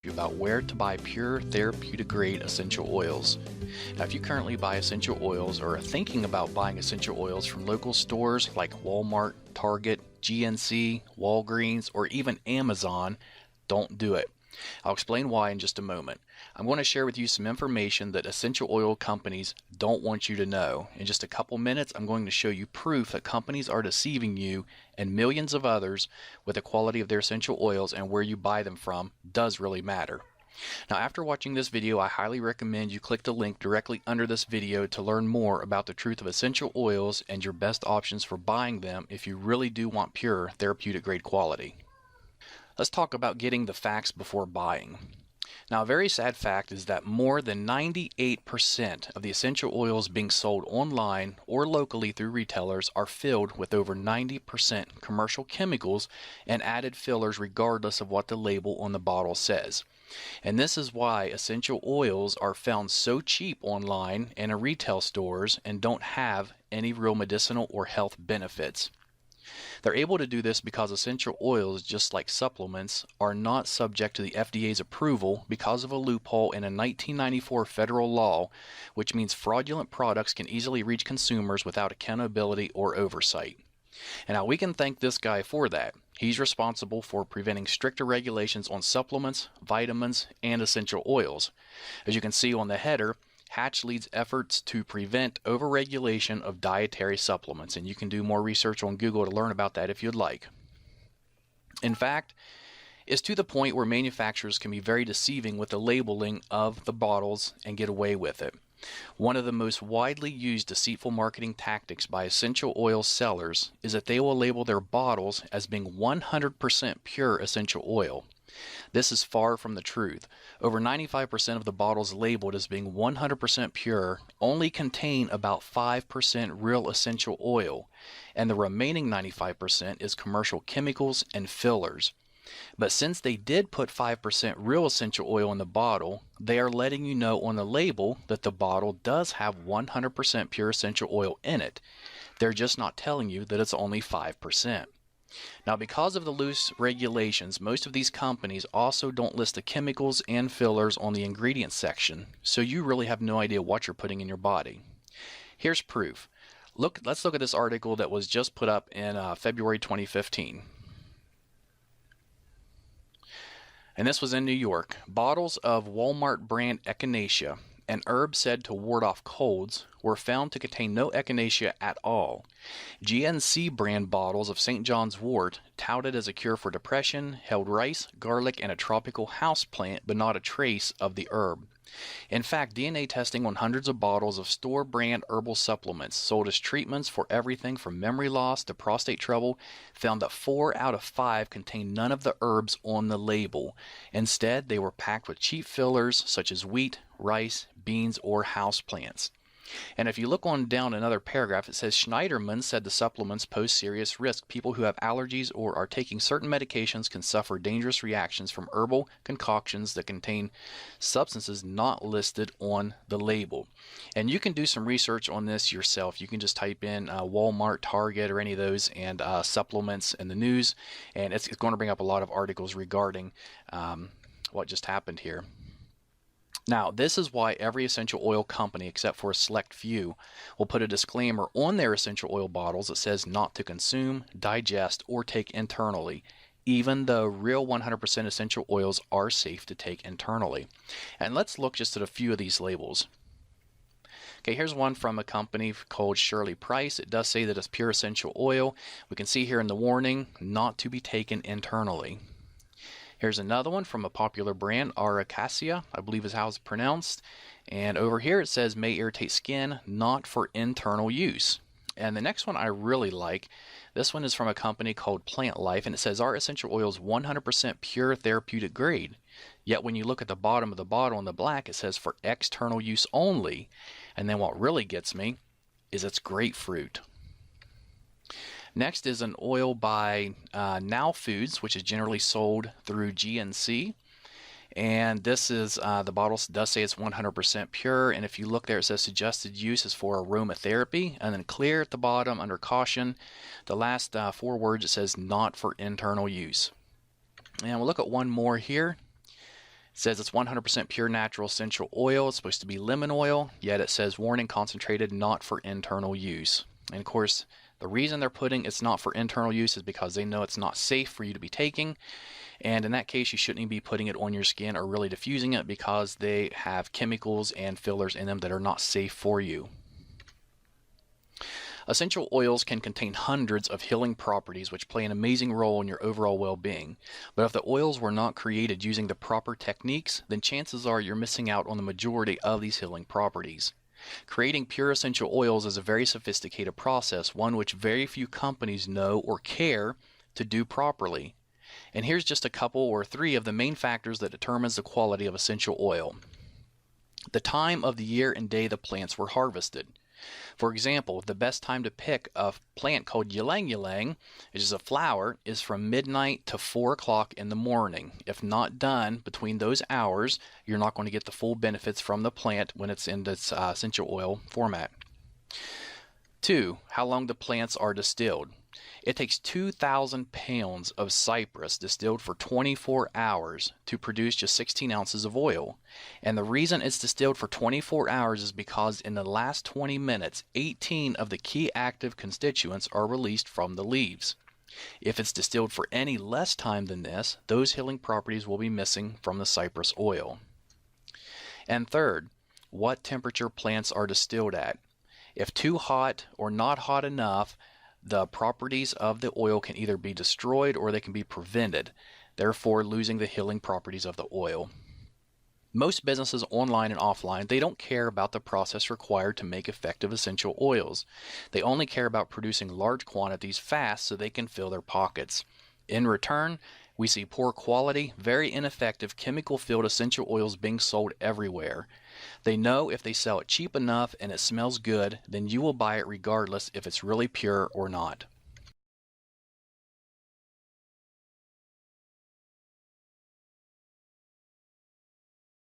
about where to buy pure therapeutic grade essential oils. Now, if you currently buy essential oils or are thinking about buying essential oils from local stores like Walmart, Target, GNC, Walgreens, or even Amazon, don't do it. I'll explain why in just a moment. I'm going to share with you some information that essential oil companies don't want you to know. In just a couple minutes, I'm going to show you proof that companies are deceiving you and millions of others with the quality of their essential oils, and where you buy them from does really matter. Now, after watching this video, I highly recommend you click the link directly under this video to learn more about the truth of essential oils and your best options for buying them if you really do want pure therapeutic grade quality. Let's talk about getting the facts before buying. Now, a very sad fact is that more than 98% of the essential oils being sold online or locally through retailers are filled with over 90% commercial chemicals and added fillers regardless of what the label on the bottle says. And this is why essential oils are found so cheap online and in retail stores and don't have any real medicinal or health benefits. They're able to do this because essential oils, just like supplements, are not subject to the FDA's approval because of a loophole in a 1994 federal law, which means fraudulent products can easily reach consumers without accountability or oversight. And now we can thank this guy for that. He's responsible for preventing stricter regulations on supplements, vitamins, and essential oils. As you can see on the header, Hatch leads efforts to prevent overregulation of dietary supplements, and you can do more research on Google to learn about that if you'd like. In fact, it's to the point where manufacturers can be very deceiving with the labeling of the bottles and get away with it. One of the most widely used deceitful marketing tactics by essential oil sellers is that they will label their bottles as being 100% pure essential oil. This is far from the truth. Over 95% of the bottles labeled as being 100% pure only contain about 5% real essential oil, and the remaining 95% is commercial chemicals and fillers. But since they did put 5% real essential oil in the bottle, they are letting you know on the label that the bottle does have 100% pure essential oil in it. They're just not telling you that it's only 5%. Now, because of the loose regulations, most of these companies also don't list the chemicals and fillers on the ingredients section, so you really have no idea what you're putting in your body. Here's proof. Let's look at this article that was just put up in February 2015. And this was in New York. Bottles of Walmart brand echinacea, an herb said to ward off colds, were found to contain no echinacea at all. GNC brand bottles of St. John's wort, touted as a cure for depression, held rice, garlic, and a tropical house plant, but not a trace of the herb. In fact, DNA testing on hundreds of bottles of store brand herbal supplements sold as treatments for everything from memory loss to prostate trouble found that 4 out of 5 contained none of the herbs on the label. Instead, they were packed with cheap fillers such as wheat, rice, beans, or house plants. And if you look on down another paragraph, it says Schneiderman said the supplements pose serious risk. People who have allergies or are taking certain medications can suffer dangerous reactions from herbal concoctions that contain substances not listed on the label. And you can do some research on this yourself. You can just type in Walmart, Target, or any of those, and supplements in the news, and it's going to bring up a lot of articles regarding what just happened here. Now, this is why every essential oil company, except for a select few, will put a disclaimer on their essential oil bottles that says not to consume, digest, or take internally, even though real 100% essential oils are safe to take internally. And let's look just at a few of these labels. Okay, here's one from a company called Shirley Price. It does say that it's pure essential oil. We can see here in the warning, not to be taken internally. Here's another one from a popular brand, Aracacia, I believe is how it's pronounced. And over here it says may irritate skin, not for internal use. And the next one I really like. This one is from a company called Plant Life, and it says our essential oil is 100% pure therapeutic grade. Yet when you look at the bottom of the bottle in the black, it says for external use only. And then what really gets me is it's grapefruit. Next is an oil by Now Foods, which is generally sold through GNC. And this is, the bottle does say it's 100% pure. And if you look there, it says suggested use is for aromatherapy. And then clear at the bottom under caution. The last 4 words, it says not for internal use. And we'll look at one more here. says it's 100% pure natural essential oil. It's supposed to be lemon oil, yet it says warning concentrated, not for internal use. And of course, the reason they're putting it's not for internal use is because they know it's not safe for you to be taking. And in that case, you shouldn't even be putting it on your skin or really diffusing it because they have chemicals and fillers in them that are not safe for you. Essential oils can contain hundreds of healing properties which play an amazing role in your overall well-being. But if the oils were not created using the proper techniques, then chances are you're missing out on the majority of these healing properties. Creating pure essential oils is a very sophisticated process, one which very few companies know or care to do properly. And here's just a couple or three of the main factors that determines the quality of essential oil. The time of the year and day the plants were harvested. For example, the best time to pick a plant called ylang ylang, which is a flower, is from midnight to 4 o'clock in the morning. If not done between those hours, you're not going to get the full benefits from the plant when it's in its essential oil format. 2. How long the plants are distilled. It takes 2,000 pounds of cypress distilled for 24 hours to produce just 16 ounces of oil. And the reason it's distilled for 24 hours is because in the last 20 minutes, 18 of the key active constituents are released from the leaves. If it's distilled for any less time than this, those healing properties will be missing from the cypress oil. And third, what temperature plants are distilled at. If too hot or not hot enough, the properties of the oil can either be destroyed or they can be prevented, therefore losing the healing properties of the oil. Most businesses online and offline, they don't care about the process required to make effective essential oils. They only care about producing large quantities fast so they can fill their pockets. In return, we see poor quality, very ineffective chemical-filled essential oils being sold everywhere. They know if they sell it cheap enough and it smells good, then you will buy it regardless if it's really pure or not.